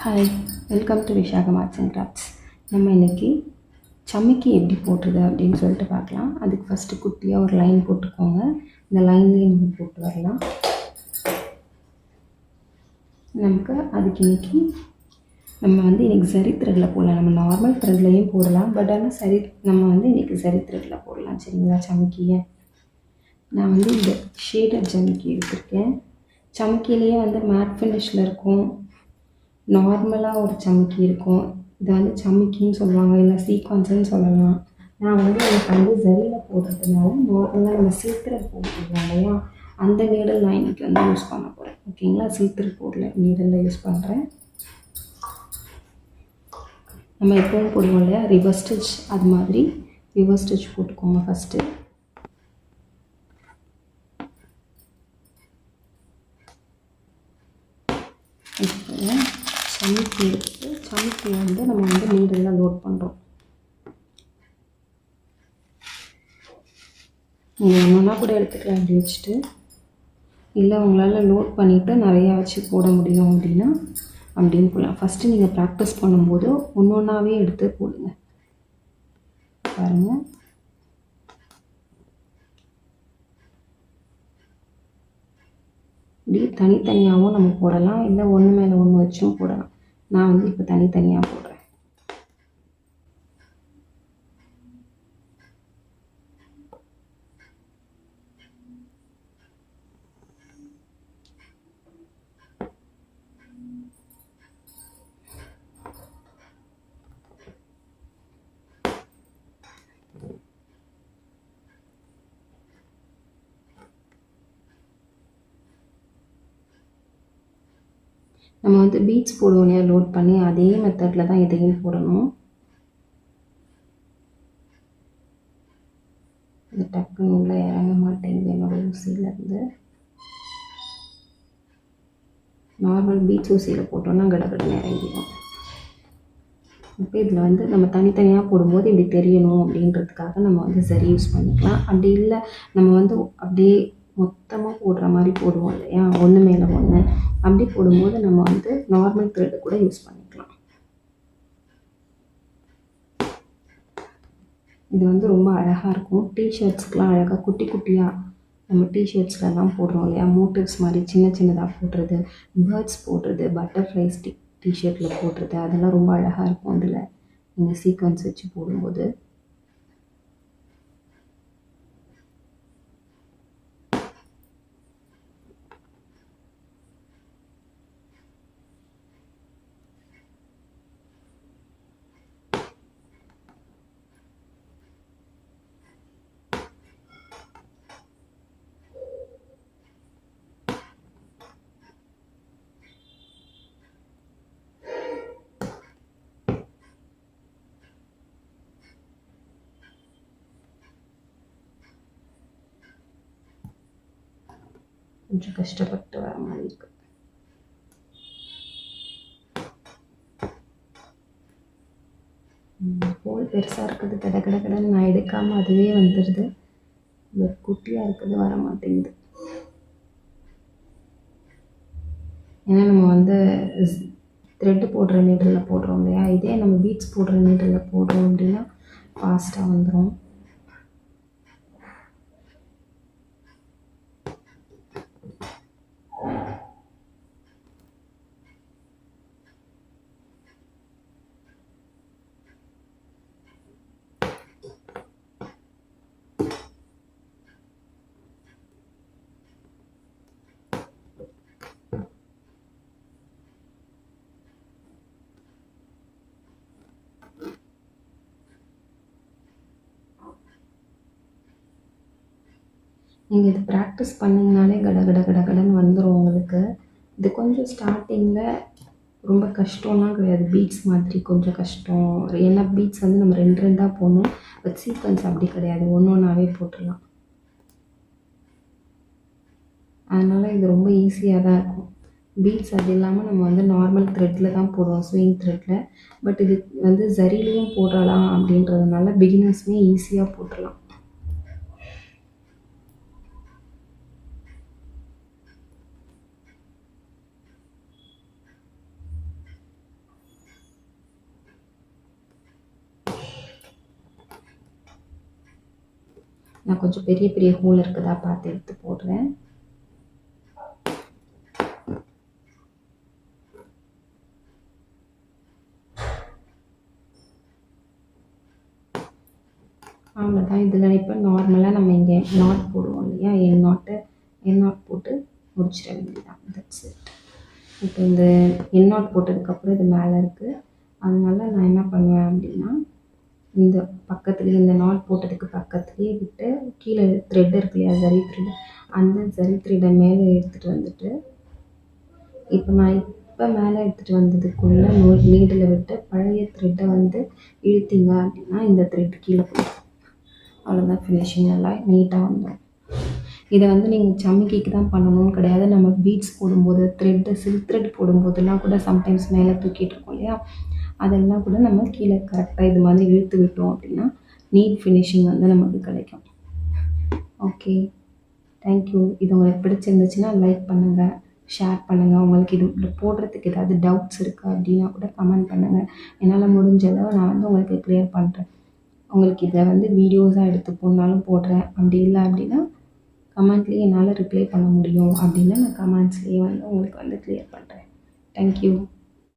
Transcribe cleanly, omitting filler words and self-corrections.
Hi, welcome to Vishakam arts and crafts. நம்ம இன்றைக்கி சமிக்கி எப்படி போடுறது அப்படின்னு சொல்லிட்டு பார்க்கலாம். அதுக்கு ஃபஸ்ட்டு குட்டியாக ஒரு லைன் போட்டுக்கோங்க. இந்த லைன்லேயே நம்ம போட்டு வரலாம். நமக்கு அதுக்கு நம்ம இன்றைக்கி சரி த்ரெட்டில் போடலாம். நம்ம நார்மல் த்ரெட்லையும் போடலாம், பட் ஆனால் நம்ம இன்றைக்கி சரி த்ரெட்டில் போடலாம். சரிங்களா? சமிக்கியை நான் இந்த ஷேடட் சமிக்கி எடுத்திருக்கேன். சமிக்கிலேயே மேட் ஃபினிஷில் இருக்கும், நார்மலாக ஒரு சமிக்கி இருக்கும். இதை சமிக்கின்னு சொல்லுவாங்க, இல்லை சீக்வன்ஸுன்னு சொல்லலாம். நான் எனக்கு ஜரியில் போடுறதுனால நார்மலாக நம்ம சீக்கிரம் போட்டுருவோம் இல்லையா, அந்த நீடல் நான் இன்றைக்கி யூஸ் பண்ண போகிறேன். ஓகேங்களா? சீக்கிரம் போடல நீடலில் யூஸ் பண்ணுறேன். நம்ம எப்பவும் போடுவோம் இல்லையா ரிவர்ஸ் ஸ்டிச், அது மாதிரி ரிவர்ஸ் ஸ்டிச் போட்டுக்கோங்க ஃபஸ்ட்டு. இப்போ சமிக்கி எடுத்து சமிக்கியை நம்ம நீடலில் லோட் பண்ணுறோம். நீங்கள் ஒன்றா கூட எடுத்துக்கலாம் அப்படி வச்சுட்டு, இல்லை உங்களால் லோட் பண்ணிவிட்டு நிறையா வச்சு போட முடியும் அப்படின்னா அப்படின்னு போடலாம். ஃபஸ்ட்டு நீங்கள் ப்ராக்டிஸ் பண்ணும்போது ஒன்று ஒன்றாவே எடுத்து போடுங்க. பாருங்கள், இப்படி தனித்தனியாகவும் நம்ம போடலாம், இல்லை ஒன்று மேலே ஒன்று வச்சும் போடலாம். நான் இப்போ தனித்தனியாக போடுறேன். நம்ம பீட்ஸ் போடுவோம் இல்லையா, லோட் பண்ணி அதே மெத்தடில் தான் இதையும் போடணும். இது டக்குன்னு உள்ளே இறங்க மாட்டேங்குது என்னோட ஊசியிலேருந்து. நார்மல் பீட்ஸ் ஊசியில் போட்டோன்னா கடகடன்னு இறங்கிடும். இப்போ இதில் நம்ம தனித்தனியாக போடும்போது இப்படி தெரியணும் அப்படின்றதுக்காக நம்ம சரி யூஸ் பண்ணிக்கலாம். அப்படி இல்லை நம்ம அப்படியே மொத்தமாக போடுற மாதிரி போடுவோம் இல்லையா, ஒன்று மேலே ஒன்று, அப்படி போடும்போது நம்ம நார்மல் த்ரெட்டு கூட யூஸ் பண்ணிக்கலாம். இது ரொம்ப அழகாக இருக்கும். டிஷர்ட்ஸ்க்கெலாம் அழகாக குட்டி குட்டியாக நம்ம டிஷர்ட்ஸ்லாம் போடுறோம் இல்லையா, மோட்டிவ்ஸ் மாதிரி சின்ன சின்னதாக போடுறது, பேர்ட்ஸ் போடுறது, பட்டர்ஃப்ளைஸ் டிஷர்ட்டில் போடுறது, அதெல்லாம் ரொம்ப அழகாக இருக்கும். அதில் நீங்கள் சீக்வன்ஸ் வச்சு போடும்போது கொஞ்சம் கஷ்டப்பட்டு வர மாதிரி இருக்கு. ஹோல் பெருசாக இருக்குது, கடை கடை கடைன்னு நான் எடுக்காமல் அதுவே வந்துடுது. பட் குட்டியாக இருக்குது, வர மாட்டேங்குது. ஏன்னா நம்ம த்ரெட்டு போடுற நீடலில் போடுறோம் இல்லையா, இதே நம்ம பீட்ஸ் போடுற நீடலில் போடுறோம் அப்படின்னா ஃபாஸ்ட்டாக வந்துடும். நீங்கள் இது ப்ராக்டிஸ் பண்ணிங்கனாலே கடன்னு வந்துடும் உங்களுக்கு. இது கொஞ்சம் ஸ்டார்டிங்கில் ரொம்ப கஷ்டம்லாம் கிடையாது, பீட்ஸ் மாதிரி கொஞ்சம் கஷ்டம். ஏன்னா பீட்ஸ் நம்ம ரெண்டு ரெண்டாக போடணும், பட் சீக்வன்ஸ் அப்படி கிடையாது, ஒன்று ஒன்றாவே போட்டுடலாம். அதனால் இது ரொம்ப ஈஸியாக தான் இருக்கும். பீட்ஸ் அது இல்லாமல் நம்ம நார்மல் த்ரெட்டில் தான் போடுவோம், ஸ்விங் த்ரெட்டில். பட் இது ஜரிலையும் போடலாம் அப்படின்றதுனால பிகினர்ஸுமே ஈஸியாக போட்டுடலாம். நான் கொஞ்சம் பெரிய பெரிய ஹோல் இருக்குதா பார்த்து எடுத்து போடுறேன். அவ்வளோதான். இதில் இப்போ நார்மலாக நம்ம இங்கே நாட் போடுவோம் இல்லையா, என் நாட் போட்டு முடிச்சிட வேண்டியதான். That's it. இப்போ இந்த என் நாட் போட்டதுக்கப்புறம் இது மேலே இருக்குது. அதனால நான் என்ன பண்ணுவேன் அப்படின்னா, இந்த பக்கத்துலேயே இந்த நாட் போட்டதுக்கு பக்கத்துலேயே விட்டு கீழே த்ரெட் இருக்கு இல்லையா, ஜரி த்ரெட், அந்த ஜரி த்ரெட்டை மேலே எடுத்துகிட்டு வந்துட்டு, இப்போ நான் மேலே எடுத்துகிட்டு வந்ததுக்குள்ளே நீடில் விட்டு பழைய த்ரெட்டை வந்து இழுத்தீங்க அப்படின்னா இந்த த்ரெட் கீழே போடும். அவ்வளோதான், ஃபினிஷிங் நல்லா நீட்டாக வந்துடும். இதை வந்து நீங்கள் சமிக்கிக்கு தான் பண்ணணும்னு கிடையாது. நம்ம பீட்ஸ் போடும்போது சில்க் த்ரெட் போடும்போதெல்லாம் கூட சம்டைம்ஸ் மேலே தூக்கிட்டு இருக்கோம் இல்லையா, அதெல்லாம் கூட நம்ம கீழே கரெக்டாக இது மாதிரி இழுத்து விட்டோம் அப்படின்னா நீட் ஃபினிஷிங் வந்து நமக்கு கிடைக்கும். Okay, thank you. இது உங்களுக்கு பிடிச்சிருந்துச்சுன்னா லைக் பண்ணுங்கள், ஷேர் பண்ணுங்கள். உங்களுக்கு இது போடுறதுக்கு ஏதாவது டவுட்ஸ் இருக்குது அப்படின்னா கூட கமெண்ட் பண்ணுங்கள். என்னால் முடிஞ்ச அளவு நான் வந்து உங்களுக்கு க்ளியர் பண்ணுறேன். உங்களுக்கு இதை வந்து வீடியோஸாக எடுத்து போனாலும் போடுறேன். அப்படி இல்லை அப்படின்னா கமெண்ட்லேயே என்னால் ரிப்ளை பண்ண முடியும் அப்படின்னா நான் கமெண்ட்ஸ்லேயே வந்து உங்களுக்கு வந்து க்ளியர் பண்ணுறேன். தேங்க்யூ.